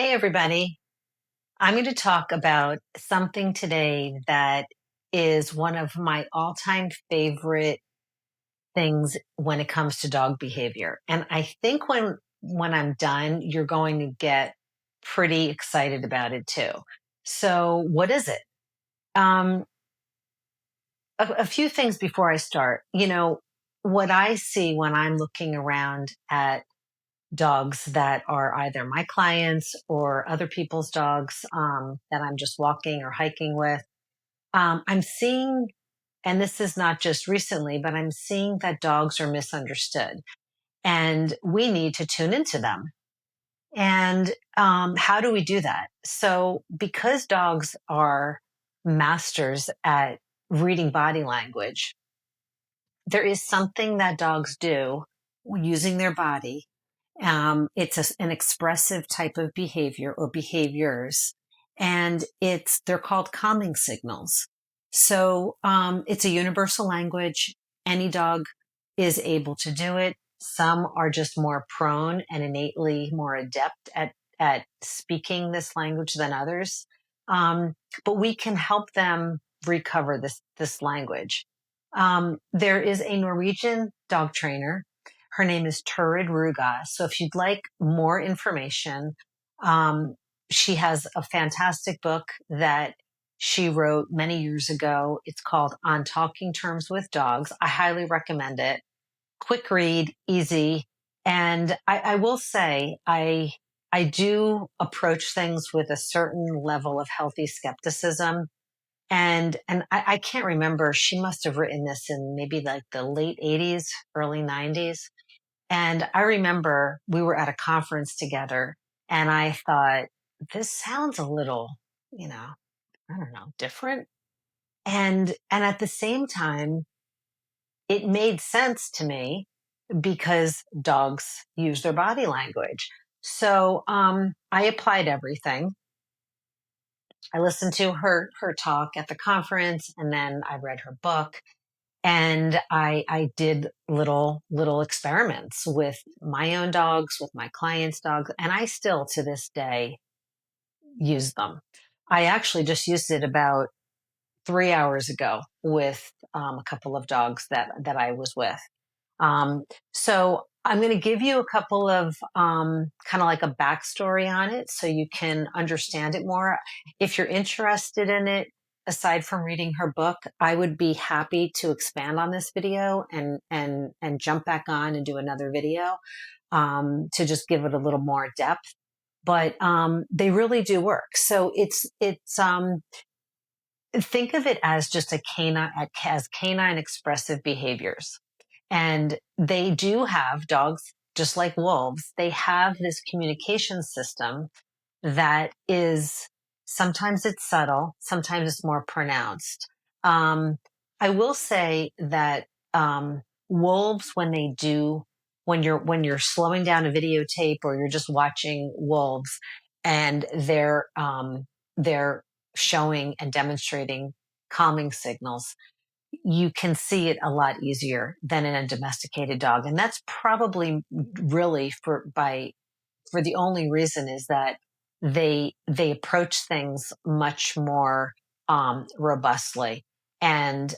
Hey, everybody. I'm going to talk about something today that is one of my all time favorite things when it comes to dog behavior. And I think when I'm done, you're going to get pretty excited about it too. So, what is it? Um, a few things before I start. What I see when I'm looking around at dogs that are either my clients or other people's dogs that I'm just walking or hiking with. I'm seeing, and this is not just recently, but I'm seeing that dogs are misunderstood and we need to tune into them. And how do we do that? So, because dogs are masters at reading body language, there is something that dogs do using their body. An expressive type of behavior or behaviors, and they're called calming signals. So it's a universal language. Any dog is able to do it. Some are just more prone and innately more adept at speaking this language than others. But we can help them recover this language. There is a Norwegian dog trainer. Her name is Turid Ruga. So if you'd like more information, um, she has a fantastic book that she wrote many years ago. It's called On Talking Terms with Dogs. I highly recommend it. Quick read, easy. And I will say, I do approach things with a certain level of healthy skepticism, and I can't remember. She must have written this in maybe like the late 80s, early 90s. And I remember we were at a conference together and I thought, this sounds a little, you know, I don't know, different. And at the same time, it made sense to me because dogs use their body language. So I applied everything. I listened to her talk at the conference, and then I read her book, and I did little experiments with my own dogs, with my clients' dogs, and I still to this day use them. I actually just used it about 3 hours ago with a couple of dogs that I was with. Um, so I'm going to give you a couple of kind of like a backstory on it so you can understand it more. If you're interested in it, aside from reading her book, I would be happy to expand on this video and jump back on and do another video to just give it a little more depth. But they really do work. So it's think of it as just a canine as canine expressive behaviors. And they do have dogs, just like wolves, they have this communication system that is sometimes it's subtle, sometimes it's more pronounced. Um, I will say that wolves, when you're slowing down a videotape or you're just watching wolves, and they're showing and demonstrating calming signals, you can see it a lot easier than in a domesticated dog. And that's probably really for the only reason is that they approach things much more robustly. And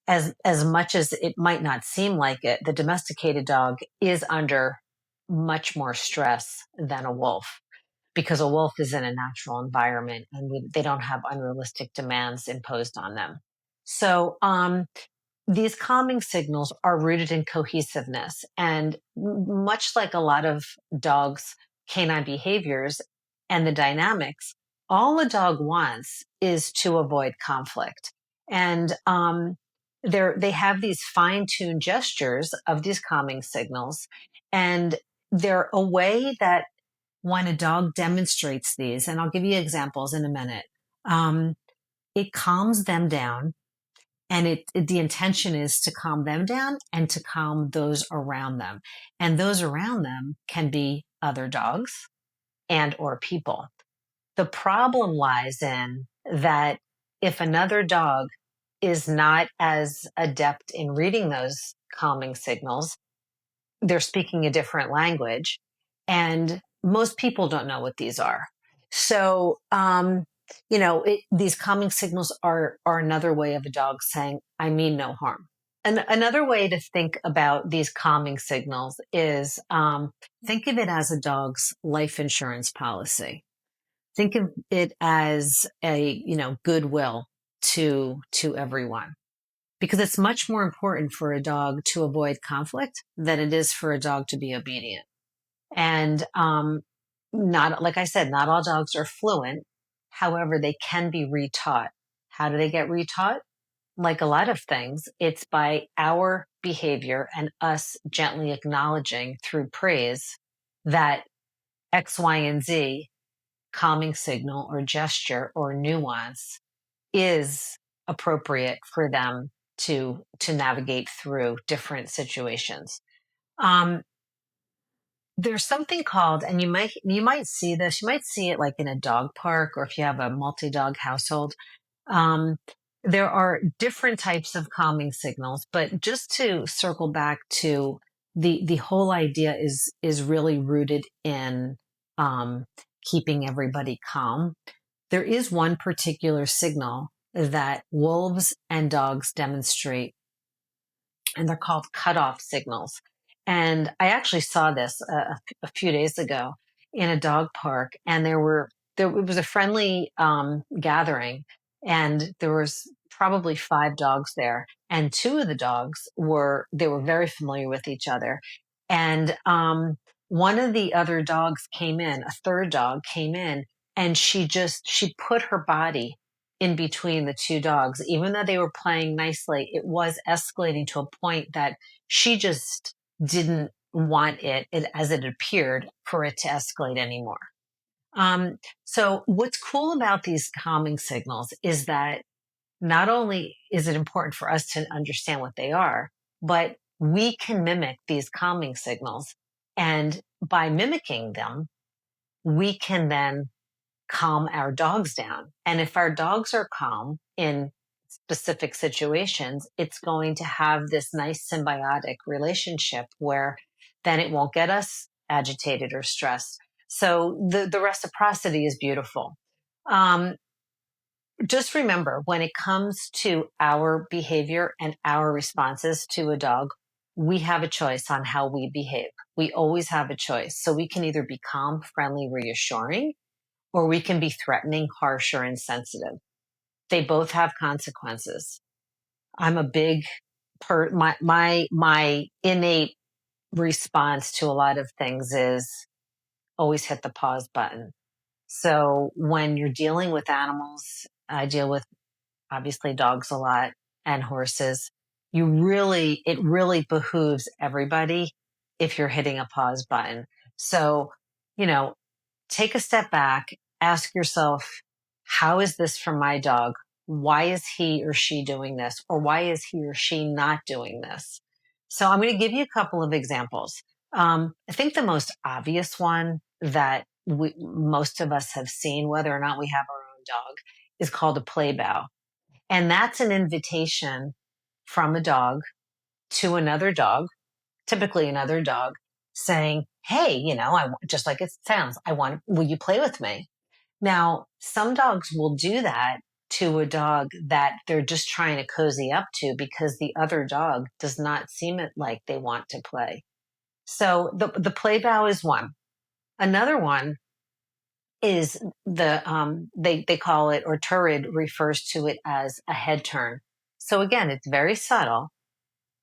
as much as it might not seem like it, the domesticated dog is under much more stress than a wolf, because a wolf is in a natural environment and they don't have unrealistic demands imposed on them. So these calming signals are rooted in cohesiveness. And much like a lot of dogs' canine behaviors and the dynamics, all a dog wants is to avoid conflict. And they have these fine tuned gestures of these calming signals. And they're a way that when a dog demonstrates these, and I'll give you examples in a minute, it calms them down, and the intention is to calm them down and to calm those around them, and those around them can be other dogs and or people. The problem lies in that if another dog is not as adept in reading those calming signals, they're speaking a different language, and most people don't know what these are. So, these calming signals are another way of a dog saying, "I mean no harm." And another way to think about these calming signals is think of it as a dog's life insurance policy. Think of it as a goodwill to everyone, because it's much more important for a dog to avoid conflict than it is for a dog to be obedient. And not, like I said, not all dogs are fluent. However, they can be retaught. How do they get retaught? Like a lot of things, it's by our behavior and us gently acknowledging through praise that X, Y, and Z calming signal or gesture or nuance is appropriate for them to navigate through different situations. Um, there's something called, and you might see this, you might see it like in a dog park, or if you have a multi-dog household. um, there are different types of calming signals, but just to circle back to the whole idea is really rooted in um, keeping everybody calm. There is one particular signal that wolves and dogs demonstrate, and they're called cutoff signals. And I actually saw this a few days ago in a dog park, and there it was a friendly gathering, and there was probably five dogs there, and two of the dogs were very familiar with each other, and one of the other dogs came in, a third dog came in, and she put her body in between the two dogs. Even though they were playing nicely, it was escalating to a point that she just didn't want as it appeared, for it to escalate anymore. So what's cool about these calming signals is that not only is it important for us to understand what they are, but we can mimic these calming signals. And by mimicking them, we can then calm our dogs down. And if our dogs are calm in specific situations, it's going to have this nice symbiotic relationship where then it won't get us agitated or stressed. So the reciprocity is beautiful. Um, just remember, when it comes to our behavior and our responses to a dog, we have a choice on how we behave. We always have a choice. So we can either be calm, friendly, reassuring, or we can be threatening, harsh, or insensitive. They both have consequences. I'm a big my innate response to a lot of things is always hit the pause button. So when you're dealing with animals, I deal with obviously dogs a lot and horses. It really behooves everybody if you're hitting a pause button. So, you know, take a step back, ask yourself, how is this for my dog? Why is he or she doing this? Or why is he or she not doing this? So I'm going to give you a couple of examples. I think the most obvious one that most of us have seen, whether or not we have our own dog, is called a play bow. And that's an invitation from a dog to another dog, typically another dog, saying, "Hey, just like it sounds, will you play with me?" Now, some dogs will do that to a dog that they're just trying to cozy up to because the other dog does not seem it like they want to play. So the play bow is one. Another one is they call it, or Turid refers to it as a head turn. So again, it's very subtle,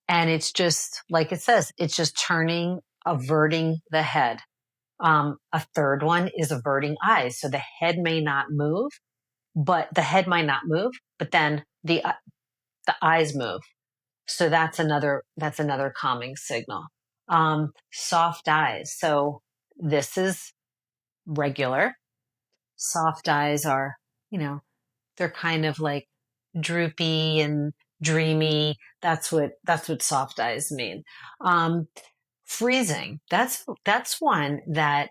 and it's just like it says, it's just turning, averting the head. A third one is averting eyes. So the head might not move, but then the eyes move. So that's another calming signal. Soft eyes. So this is regular. Soft eyes are, you know, they're kind of like droopy and dreamy. That's what soft eyes mean. Um, Freezing. That's one that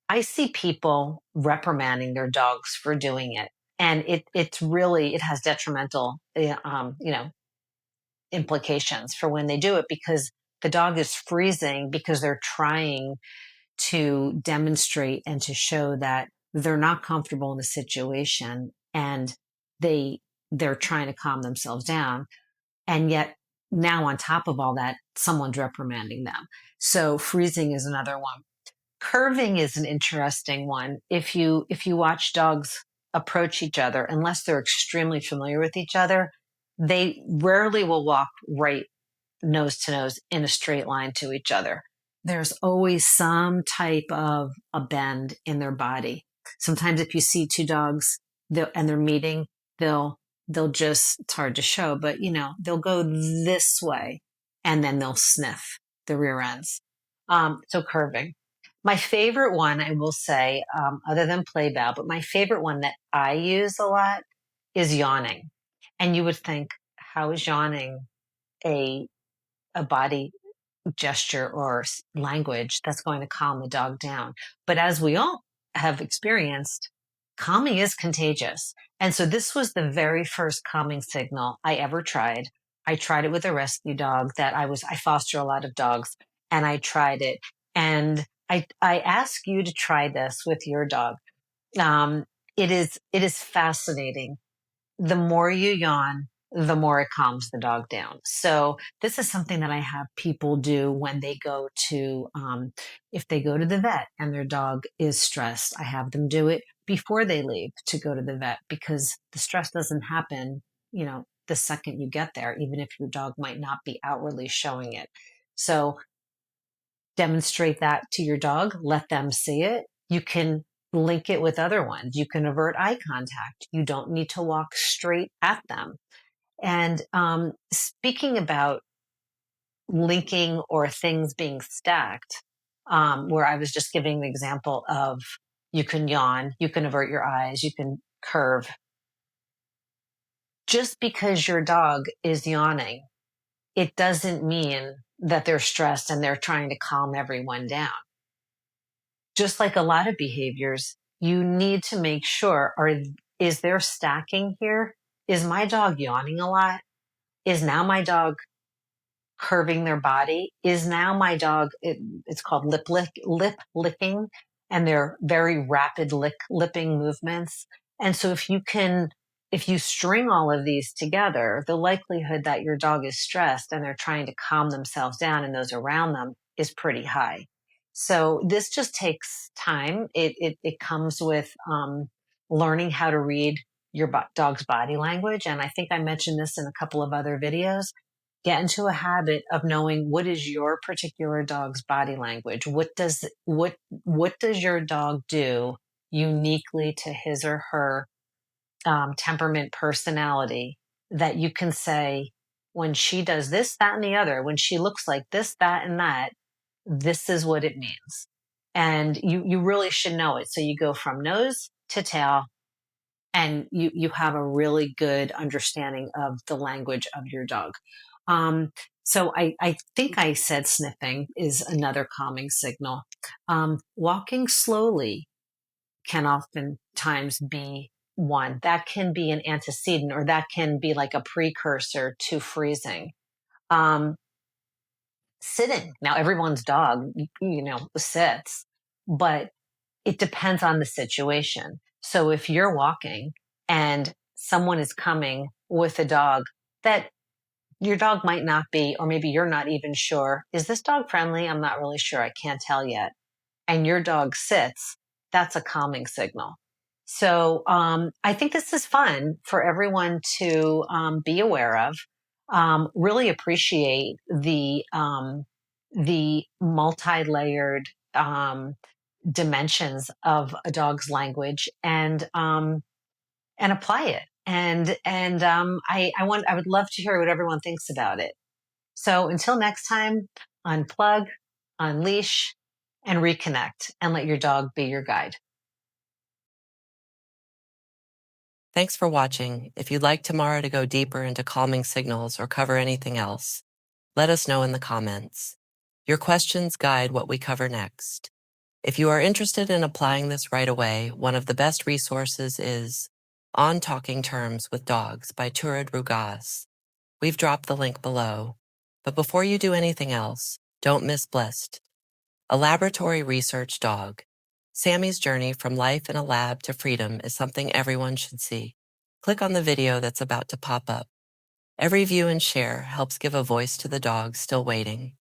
I see people reprimanding their dogs for doing it. And it has detrimental, implications for when they do it, because the dog is freezing because they're trying to demonstrate and to show that they're not comfortable in the situation and they're trying to calm themselves down. And yet now on top of all that, someone's reprimanding them. So freezing is another one. Curving is an interesting one. If you watch dogs approach each other, unless they're extremely familiar with each other, they rarely will walk right nose to nose in a straight line to each other. There's always some type of a bend in their body. Sometimes if you see two dogs and they're meeting, they'll just, it's hard to show, but they'll go this way and then they'll sniff the rear ends. So curving. My favorite one, I will say, other than play bow, but my favorite one that I use a lot is yawning. And you would think, how is yawning a body gesture or language that's going to calm the dog down? But as we all have experienced, calming is contagious. And so this was the very first calming signal I ever tried. I tried it with a rescue dog I foster a lot of dogs, and I tried it. And I ask you to try this with your dog. It is fascinating. The more you yawn, the more it calms the dog down. So this is something that I have people do when they go to, if they go to the vet and their dog is stressed, I have them do it before they leave to go to the vet, because the stress doesn't happen, the second you get there, even if your dog might not be outwardly showing it. So demonstrate that to your dog, let them see it. You can link it with other ones. You can avert eye contact. You don't need to walk straight at them. And speaking about linking or things being stacked, where I was just giving the example of you can yawn, you can avert your eyes, you can curve. Just because your dog is yawning, it doesn't mean that they're stressed and they're trying to calm everyone down. Just like a lot of behaviors, you need to make sure, is there stacking here? Is my dog yawning a lot? Is now my dog curving their body? Is now my dog, it's called lip licking, and they're very rapid lipping movements. And so if you string all of these together, the likelihood that your dog is stressed and they're trying to calm themselves down and those around them is pretty high. So this just takes time. It comes with learning how to read your dog's body language. And I think I mentioned this in a couple of other videos. Get into a habit of knowing what is your particular dog's body language. What does your dog do uniquely to his or her temperament, personality, that you can say, when she does this, that, and the other, when she looks like this, that, and that, this is what it means. And you really should know it. So you go from nose to tail, and you have a really good understanding of the language of your dog. So I think I said sniffing is another calming signal. Walking slowly can oftentimes be one. That can be an antecedent, or that can be like a precursor to freezing. Sitting. Now, everyone's dog, sits, but it depends on the situation. So if you're walking and someone is coming with a dog that your dog might not be, or maybe you're not even sure, is this dog friendly? I'm not really sure. I can't tell yet. And your dog sits, that's a calming signal. So I think this is fun for everyone to be aware of. Really appreciate the multi-layered dimensions of a dog's language, and apply it. I would love to hear what everyone thinks about it. So until next time, unplug, unleash, and reconnect, and let your dog be your guide. Thanks for watching. If you'd like Tamara to go deeper into calming signals or cover anything else, let us know in the comments. Your questions guide what we cover next. If you are interested in applying this right away, one of the best resources is On Talking Terms with Dogs by Turid Rugas. We've dropped the link below. But before you do anything else, don't miss Blessed, A laboratory research dog. Sammy's journey from life in a lab to freedom is something everyone should see. Click on the video that's about to pop up. Every view and share helps give a voice to the dog still waiting.